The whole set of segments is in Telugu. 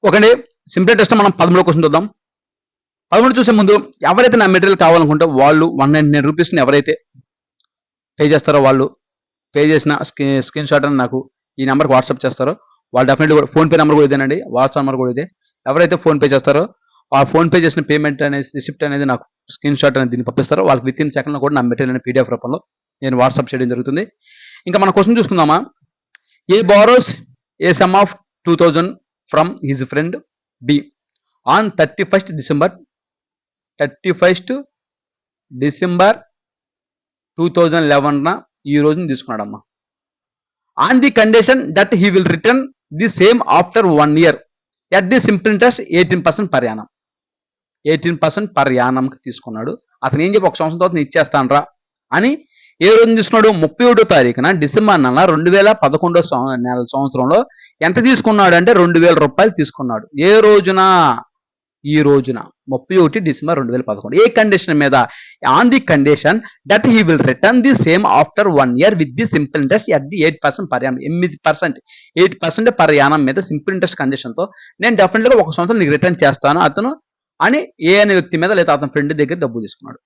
ఓకే సింపుల్ టెస్ట్ మనం 13 క్వశ్చన్ చూద్దాం. 13 చూసే ముందు ఎవరైతే నా మెటీరియల్ కావాలనుకుంటే వాళ్ళు 199 రూపీస్ని ఎవరైతే పే చేస్తారో వాళ్ళు పే చేసిన స్క్రీన్ షాట్ అని నాకు ఈ నెంబర్కి వాట్సాప్ చేస్తారో వాళ్ళు డెఫినెట్లీ కూడా ఫోన్పే నెంబర్ కూడా ఇదేనండి, వాట్సాప్ నెంబర్ కూడా ఇదే. ఎవరైతే ఫోన్పే చేస్తారో ఆ ఫోన్పే చేసిన పేమెంట్ అనేది రిసిప్ట్ అనేది నాకు స్క్రీన్ షాట్ అనేది దీన్ని పంపిస్తారో వాళ్ళకి విత్ ఇన్ సెకండ్లో కూడా నా మెటీరియల్ అనేది పీడిఎఫ్ రూపంలో నేను వాట్సాప్ చేయడం జరుగుతుంది. ఇంకా మన క్వశ్చన్ చూసుకుందామా. A borrows a sum of 2000 from his friend B on 31st December 2011 ఈ రోజుని తీసుకున్నాడమ్మా. On the condition that he will return the same after 1 year at the simple interest 18% per annum. 18% per యానంకి తీసుకున్నాడు. అతను ఏం చెప్పి 1 సంవత్సరం తర్వాత నేను ఇచ్చేస్తాను రా అని ఏ రోజున తీసుకున్నాడు, 31వ తారీఖున డిసెంబర్ నెల 2011 సంవత్సరంలో ఎంత తీసుకున్నాడు అంటే 2000 రూపాయలు తీసుకున్నాడు. ఏ రోజున, ఈ రోజున 31 డిసెంబర్ 2011. ఏ కండిషన్ మీద, on the condition that he will return the same after 1 year with the simple interest at the 8% per annum. 8% per annum మీద సింపుల్ ఇంట్రెస్ట్ కండిషన్తో నేను డెఫినెట్గా 1 సంవత్సరం నీకు రిటర్న్ చేస్తాను అతను అని ఏ అనే వ్యక్తి మీద లేదా అతని ఫ్రెండ్ దగ్గర డబ్బు తీసుకున్నాడు.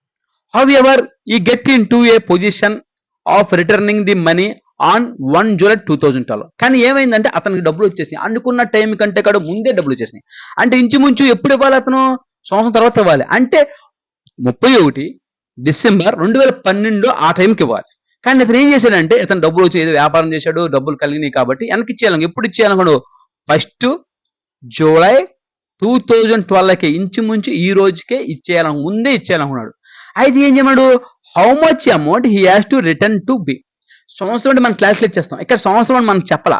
హౌఎవర్ ఈ get in to A position of returning the money on 1 July 2012. కానీ ఏమైందంటే అతనికి డబ్బులు వచ్చేసినాయి, అనుకున్న టైం కంటే కూడా ముందే డబ్బులు వచ్చేసినాయి. అంటే ఇంచుమించు ఎప్పుడు ఇవ్వాలి, అతను సంవత్సరం తర్వాత ఇవ్వాలి. అంటే 31 డిసెంబర్ 2012 ఆ టైంకి ఇవ్వాలి. కానీ అతను ఏం చేశాడంటే ఇతను డబ్బులు వచ్చి ఏదో వ్యాపారం చేశాడు, డబ్బులు కలిగినాయి కాబట్టి వెనక్కి ఇచ్చేయాలి. ఎప్పుడు ఇచ్చేయాలనుకోండు 1 July 2012కే ఇంచుమించు ఈ రోజుకే ఇచ్చేయాలను, ముందే ఇచ్చేయాలనుకున్నాడు. అయితే ఏం చేయమన్నాడు, how much amount he has to return to be. సంవత్సరం అంటే మనం క్యాల్కులేట్ చేస్తాం, ఇక్కడ సంవత్సరం అని మనం చెప్పలా,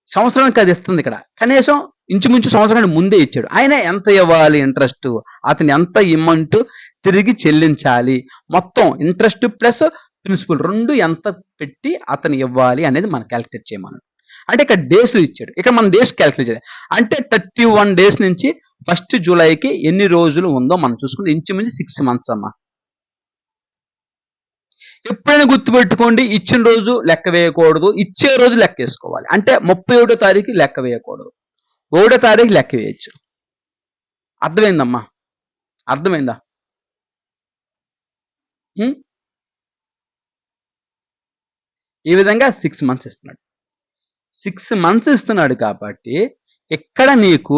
సంవత్సరానికి అది ఇస్తుంది. ఇక్కడ కనీసం ఇంచుమించు సంవత్సరానికి ముందే ఇచ్చాడు. ఆయన ఎంత ఇవ్వాలి ఇంట్రెస్ట్, అతను ఎంత అమౌంట్ తిరిగి చెల్లించాలి, మొత్తం ఇంట్రెస్ట్ ప్లస్ ప్రిన్సిపల్ రెండు ఎంత పెట్టి అతను ఇవ్వాలి అనేది మనం క్యాల్కులేట్ చేయమన్నాడు. అంటే ఇక్కడ డేస్లు ఇచ్చాడు, ఇక్కడ మనం డేస్ క్యాల్కులేట్ చేయాలి. అంటే 31 days నుంచి 1 Julyకి ఎన్ని రోజులు ఉందో మనం చూసుకుంటే ఇంచుమించు 6 months అమ్మా. ఎప్పుడైనా గుర్తుపెట్టుకోండి, ఇచ్చిన రోజు లెక్క వేయకూడదు, ఇచ్చే రోజు లెక్క వేసుకోవాలి. అంటే 31వ తారీఖు లెక్క వేయకూడదు, 1వ తారీఖు లెక్క వేయచ్చు. అర్థమైందమ్మా, అర్థమైందా? ఈ విధంగా 6 months ఇస్తున్నాడు. 6 months ఇస్తున్నాడు కాబట్టి ఇక్కడ నీకు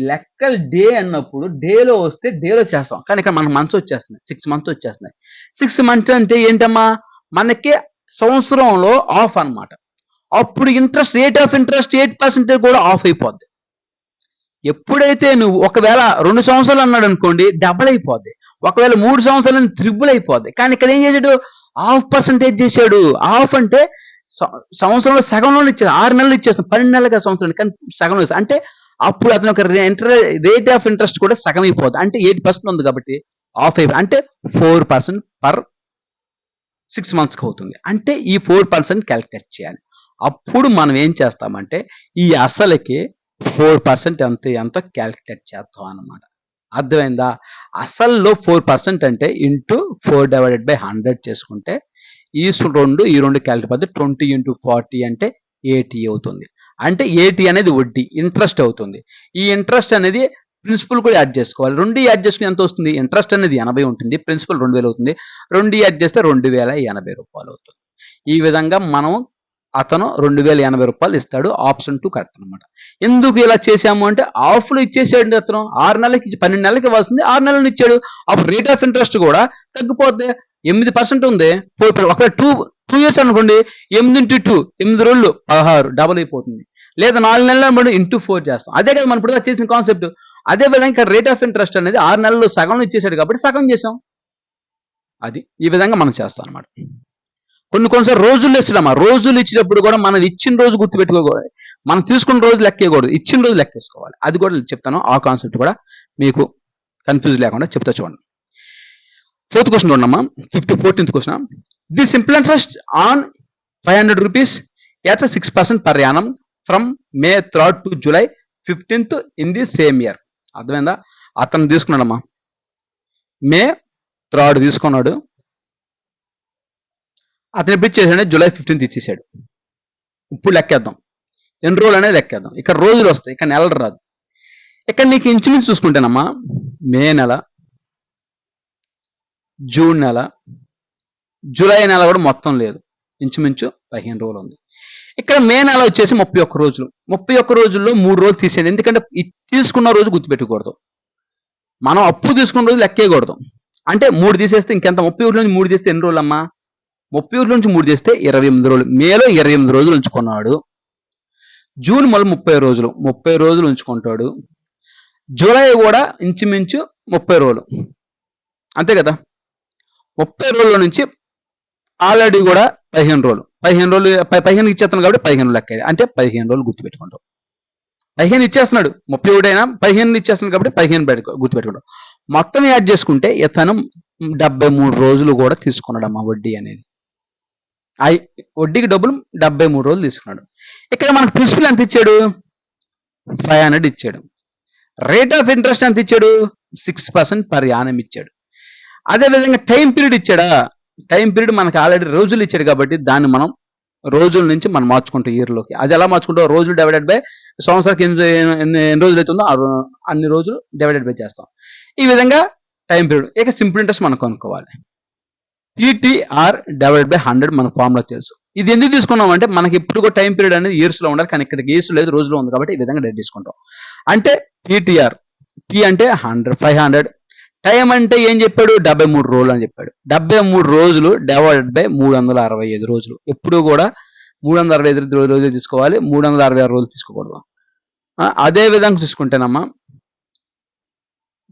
లెక్కలు డే అన్నప్పుడు డేలో వస్తే డేలో చేస్తాం, కానీ ఇక్కడ మనకు మంత్స్ వచ్చేస్తున్నాయి, 6 months వచ్చేస్తున్నాయి. 6 months అంటే ఏంటమ్మా, మనకి సంవత్సరంలో ఆఫ్ అన్నమాట. అప్పుడు ఇంట్రెస్ట్, రేట్ ఆఫ్ ఇంట్రెస్ట్ 8% కూడా ఆఫ్ అయిపోద్ది. ఎప్పుడైతే నువ్వు ఒకవేళ 2 సంవత్సరాలు అన్నాడు అనుకోండి డబల్ అయిపోద్ది, ఒకవేళ 3 సంవత్సరాలు త్రిబుల్ అయిపోద్ది. కానీ ఇక్కడ ఏం చేశాడు, ½ పర్సెంటేజ్ చేశాడు. ఆఫ్ అంటే సంవత్సరంలో సగంలో ఇచ్చేది, 6 నెలలు ఇచ్చేస్తాం, 12 నెలలుగా సంవత్సరానికి, కానీ సగంలో ఇస్తాం. అంటే అప్పుడు అతని ఒక రేట్ ఆఫ్ ఇంట్రెస్ట్ కూడా సగం అయిపోద్ది. అంటే 8% ఉంది కాబట్టి ఆఫ్ అయిపోతుంది. అంటే 4% పర్ 6 monthsకి అవుతుంది. అంటే ఈ 4% క్యాలిక్యులేట్ చేయాలి. అప్పుడు మనం ఏం చేస్తామంటే ఈ అసలుకి 4% ఎంతో క్యాలిక్యులేట్ చేస్తాం అన్నమాట. అర్థమైందా? అసల్లో 4% అంటే ఇంటూ 4/100 చేసుకుంటే ఈ రెండు క్యాలిక్యులేట్ అవుతుంది. 20 × 40 అంటే 80 అవుతుంది. అంటే 80 అనేది వడ్డీ, ఇంట్రెస్ట్ అవుతుంది. ఈ ఇంట్రెస్ట్ అనేది ప్రిన్సిపల్ కూడా యాడ్ చేసుకోవాలి. 2 యాడ్ చేసుకుని ఎంత వస్తుంది, ఇంట్రెస్ట్ అనేది 80 ఉంటుంది, ప్రిన్సిపల్ 2000 అవుతుంది. 2 యాడ్ చేస్తే 2080 రూపాయలు అవుతుంది. ఈ విధంగా మనం అతను 2080 రూపాయలు ఇస్తాడు. ఆప్షన్ 2 కరెక్ట్ అనమాట. ఎందుకు ఇలా చేశాము అంటే ఆఫ్లో ఇచ్చేసాడు అతను, 6 నెలలకి 12 నెలలకి ఇవ్వాల్సింది 6 నెలలు ఇచ్చాడు. అప్పుడు రేట్ ఆఫ్ ఇంట్రెస్ట్ కూడా తగ్గిపోద్ది. 8% ఉంది, ఒకవేళ 2 years అనుకోండి, 8 × 2 8 రోజులు 16 డబల్ అయిపోతుంది. లేదా 4 నెలలు మనం ఇంటూ 4 చేస్తాం. అదే కదా మనం ఇప్పుడు చేసిన కాన్సెప్ట్. అదే విధంగా ఇక్కడ రేట్ ఆఫ్ ఇంట్రెస్ట్ అనేది 6 నెలలు సగం ఇచ్చేసాడు కాబట్టి సగం చేసాం. అది ఈ విధంగా మనం చేస్తాం అనమాట. కొన్నిసార్లు రోజులు ఇస్తాడమ్మా, రోజులు ఇచ్చినప్పుడు కూడా మనం ఇచ్చిన రోజు గుర్తుపెట్టుకోకూడదు, మనం తీసుకున్న రోజు లెక్కేయకూడదు, ఇచ్చిన రోజు లెక్కేసుకోవాలి. అది కూడా చెప్తాను, ఆ కాన్సెప్ట్ కూడా మీకు కన్ఫ్యూజ్ లేకుండా చెప్తా చూడండి. 4th క్వశ్చన్ చూడమ్మా, 14th question. The simple interest on 500 rupees at 6% per annum from May 3rd to July 15th in the same year. అర్థమైందా? అతను తీసుకున్నాడమ్మా, May 3rd తీసుకున్నాడు, అతను ఎప్పుడు ఇచ్చేసాడు, July 15th ఇచ్చేసాడు. ఇప్పుడు లెక్కేద్దాం. ఎన్ని రోజులు అనేది లెక్కేద్దాం. ఇక్కడ రోజులు వస్తాయి, ఇక్కడ నెలలు రాదు. ఇక్కడ నీకు ఇంచుమించు చూసుకుంటేనమ్మా మే నెల, జూన్ నెల, జూలై నెల కూడా మొత్తం లేదు, ఇంచుమించు 15 రోజులు ఉంది. ఇక్కడ మే నెల వచ్చేసి 31 రోజులు. 31 రోజుల్లో 3 రోజులు తీసేయండి, ఎందుకంటే తీసుకున్న రోజు గుర్తుపెట్టకూడదు. మనం అప్పు తీసుకున్న రోజు లెక్కేయకూడదు. అంటే 3 తీసేస్తే ఇంకెంత, 31 నుంచి 3 తీస్తే ఎన్ని రోజులు అమ్మా? 31 నుంచి 3 తీస్తే 28 రోజులు. మేలో 28 రోజులు ఉంచుకున్నాడు. జూన్ మళ్ళీ 30 రోజులు, 30 రోజులు ఉంచుకుంటాడు. జూలై కూడా ఇంచుమించు 30 రోజులు, అంతే కదా. 30 రోజుల నుంచి ఆల్రెడీ కూడా 15 రోజులు, 15 రోజులు 15 ఇచ్చేస్తాను కాబట్టి 15 లెక్క, అంటే 15 రోజులు గుర్తుపెట్టుకుంటాం. 15 ఇచ్చేస్తున్నాడు, 31 అయినా 15 ఇచ్చేస్తున్నాడు కాబట్టి 15 గుర్తుపెట్టుకుంటాం. మొత్తం యాడ్ చేసుకుంటే ఇతను 73 రోజులు కూడా తీసుకున్నాడు అమ్మా వడ్డీ అనేది. వడ్డీకి డబ్బులు 73 రోజులు తీసుకున్నాడు. ఇక్కడ మనకు ప్రిన్సిపల్ ఎంత ఇచ్చాడు? 500 ఇచ్చాడు. రేట్ ఆఫ్ ఇంట్రెస్ట్ ఎంత ఇచ్చాడు? 6% పర్ యానం ఇచ్చాడు. అదేవిధంగా టైం పీరియడ్ ఇచ్చాడా? టైం పీరియడ్ మనకు ఆల్రెడీ రోజులు ఇచ్చాడు కాబట్టి దాన్ని మనం రోజుల నుంచి మనం మార్చుకుంటాం ఇయర్లోకి. అది ఎలా మార్చుకుంటాం? రోజులు డివైడెడ్ బై సంవత్సరానికి ఎన్ని రోజులు అవుతుందో అన్ని రోజులు డివైడెడ్ బై చేస్తాం. ఈ విధంగా టైం పీరియడ్. ఇక సింపుల్ ఇంట్రెస్ట్ మనం కనుక్కోవాలి. టీటీఆర్ డివైడెడ్ బై 100 మన ఫార్ములా తెలుసు. ఇది ఎందుకు తీసుకున్నాం అంటే మనకి ఇప్పుడు కూడా టైం పీరియడ్ అనేది ఇయర్స్ లో ఉండాలి, కానీ ఇక్కడ ఇయర్స్ లేదు, రోజులో ఉంది కాబట్టి ఈ విధంగా డైరెక్ట్ తీసుకుంటాం. అంటే టీటీఆర్, టీ అంటే 500, టైం అంటే ఏం చెప్పాడు? 73 రోజులు అని చెప్పాడు. 73 రోజులు డివైడెడ్ బై 365 రోజులు. ఎప్పుడు కూడా 365 రోజులు తీసుకోవాలి, 366 రోజులు తీసుకోకూడదు. అదే విధంగా చూసుకుంటేనమ్మా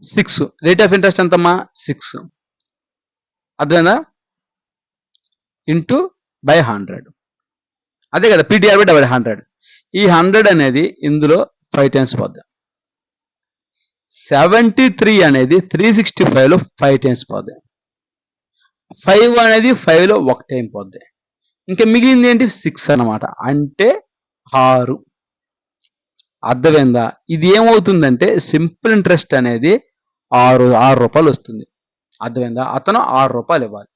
6 రేట్ ఆఫ్ ఇంట్రెస్ట్ ఎంతమ్మా? 6 అర్థమైందా? ఇంటూ బై 100, అదే కదా పీటీఆర్ బై డివైడ్ 100. ఈ 100 అనేది ఇందులో 5 టైమ్స్ పోద్ది. 73 అనేది 365లో 5 టైమ్స్ పోద్ది. 5 అనేది 5లో 1 టైం పోద్ది. ఇంకా మిగిలింది ఏంటి? 6 అన్నమాట, అంటే 6. అర్థమైందా? ఇది ఏమవుతుందంటే సింపుల్ ఇంట్రెస్ట్ అనేది 6 రూపాయలు వస్తుంది. అర్థమైందా? అతను 6 రూపాయలు ఇవ్వాలి.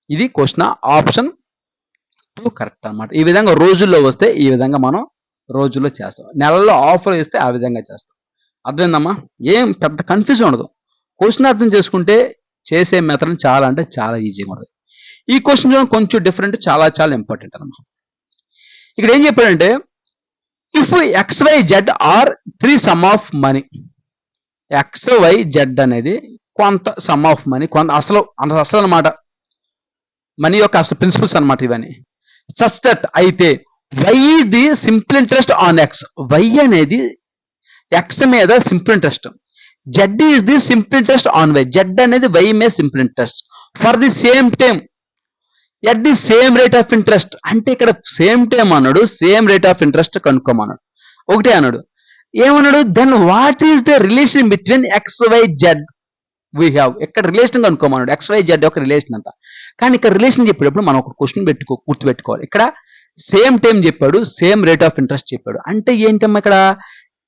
ఇది క్వశ్చన్, ఆప్షన్ 2 కరెక్ట్ అన్నమాట. ఈ విధంగా రోజుల్లో వస్తే ఈ విధంగా మనం రోజుల్లో చేస్తాం, నెలల్లో ఆఫర్ ఇస్తే ఆ విధంగా చేస్తాం. అర్థమైందమ్మా? ఏం పెద్ద కన్ఫ్యూజన్ ఉండదు. క్వశ్చన్ అర్థం చేసుకుంటే చేసే మెథడ్ చాలా అంటే చాలా ఈజీగా ఉంటుంది. ఈ క్వశ్చన్ కొంచెం డిఫరెంట్, చాలా చాలా ఇంపార్టెంట్ అన్నమాట. ఇక్కడ ఏం చెప్పాడంటే if XYZ are 3 sum of money, XYZ అనేది కొంత సమ్ ఆఫ్ మనీ, కొంత అసలు అన్నమాట, మనీ యొక్క అసలు ప్రిన్సిపల్స్ అనమాట ఇవన్నీ. సచ్ దట్ అయితే Y the simple interest on X, Y అనేది ఎక్స్ మీద simple interest, Z is the simple interest on Y, Z అనేది వై మీద simple interest for the same time at the same rate of interest. అంటే ఇక్కడ సేమ్ టైం అన్నాడు, సేమ్ రేట్ ఆఫ్ ఇంట్రెస్ట్ కనుక్కోమన్నాడు, ఒకటే అన్నాడు. ఏమన్నాడు? Then what is the relation between XYZ we have, ఇక్కడ రిలేషన్ కనుక్కోమన్నాడు. XYZ యొక్క రిలేషన్ అంతా. కానీ ఇక్కడ రిలేషన్ చెప్పేటప్పుడు మనం ఒక క్వశ్చన్ గుర్తుపెట్టుకోవాలి. ఇక్కడ సేమ్ టైం చెప్పాడు, సేమ్ రేట్ ఆఫ్ ఇంట్రెస్ట్ చెప్పాడు. అంటే ఏంటమ్మా ఇక్కడ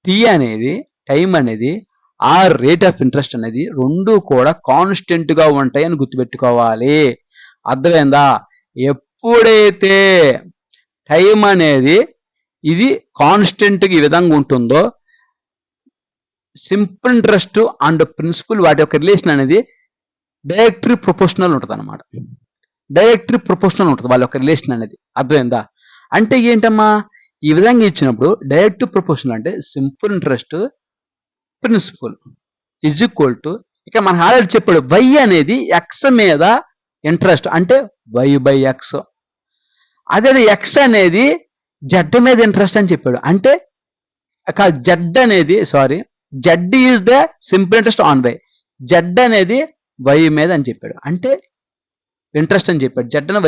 టీ అనేది, టైం అనేది, ఆ రేట్ ఆఫ్ ఇంట్రెస్ట్ అనేది రెండు కూడా కాన్స్టెంట్ గా ఉంటాయి అని గుర్తుపెట్టుకోవాలి. అర్థమైందా? ఎప్పుడైతే టైం అనేది ఇది కాన్స్టెంట్ ఈ విధంగా ఉంటుందో సింపుల్ ఇంట్రెస్ట్ అండ్ ప్రిన్సిపల్ వాటి యొక్క రిలేషన్ అనేది డైరెక్ట్లీ ప్రొపోర్షనల్ ఉంటుంది అనమాట. డైరెక్ట్లీ ప్రొపోర్షనల్ ఉంటుంది వాళ్ళ యొక్క రిలేషన్ అనేది. అర్థమైందా? అంటే ఏంటమ్మా ఈ విధంగా ఇచ్చినప్పుడు డైరెక్ట్ ప్రొపోర్షనల్ అంటే simple interest principal is equal to, ఇక మనం ఆల్రెడీ చెప్పాడు వై అనేది ఎక్స్ మీద ఇంట్రెస్ట్ అంటే వై బై ఎక్స్, అదే ఎక్స్ అనేది జెడ్ మీద ఇంట్రెస్ట్ అని చెప్పాడు. అంటే జెడ్ అనేది Z is the simple interest on Y, Z అనేది వై మీద అని చెప్పాడు, అంటే ఇంట్రెస్ట్ అని చెప్పాడు. జెడ్ అని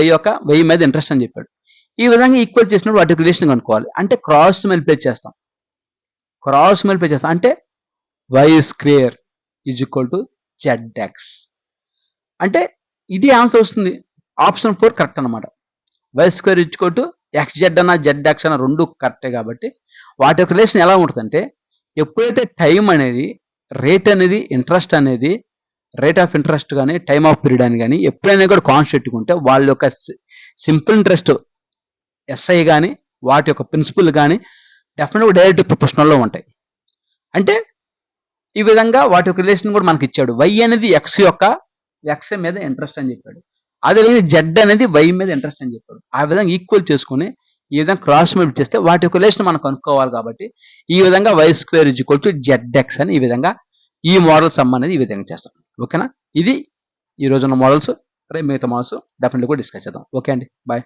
వై మీద ఇంట్రెస్ట్ అని చెప్పాడు. ఈ విధంగా ఈక్వల్ చేసినప్పుడు వాటి రిలేషన్ కనుక్కోవాలి. అంటే క్రాస్ మల్టిప్లై చేస్తాం, అంటే Y square is equal to ZX, అంటే ఇది ఆన్సర్ వస్తుంది. ఆప్షన్ 4 కరెక్ట్ అనమాట. Y square is equal to XZ అన్న ZX అన్న రెండు కరెక్టే. కాబట్టి వాటి యొక్క రిలేషన్ ఎలా ఉంటుందంటే ఎప్పుడైతే టైం అనేది, రేట్ అనేది, ఇంట్రెస్ట్ అనేది, రేట్ ఆఫ్ ఇంట్రెస్ట్ కానీ టైమ్ ఆఫ్ పీరియడ్ అని కానీ ఎప్పుడైనా కూడా కాన్స్టెంట్ ఉంటే వాళ్ళ యొక్క సింపుల్ ఇంట్రెస్ట్ SI కానీ వాటి యొక్క ప్రిన్సిపల్ కానీ డెఫినెట్గా డైరెక్ట్ ప్రొపోర్షనల్లో ఉంటాయి. అంటే ఈ విధంగా వాటి యొక్క రిలేషన్ కూడా మనకి ఇచ్చాడు. y అనేది x మీద ఇంట్రెస్ట్ అని చెప్పాడు. అదేవిధంగా z అనేది y మీద ఇంట్రెస్ట్ అని చెప్పాడు. ఆ విధంగా ఈక్వల్ చేసుకుని ఈ విధంగా క్రాస్ మల్టిప్లై చేస్తే వాటి యొక్క రిలేషన్ మనం కనుక్కోవాలి. కాబట్టి ఈ విధంగా y² = zx అని ఈ విధంగా ఈ మోడల్ సమ్ అనేది ఈ విధంగా చేస్తాం. ఓకేనా? ఇది ఈ రోజున్న మోడల్స్. రేపు మిగతా మోడల్స్ డెఫినెట్గా కూడా డిస్కస్ చేద్దాం. ఓకే అండి, బాయ్.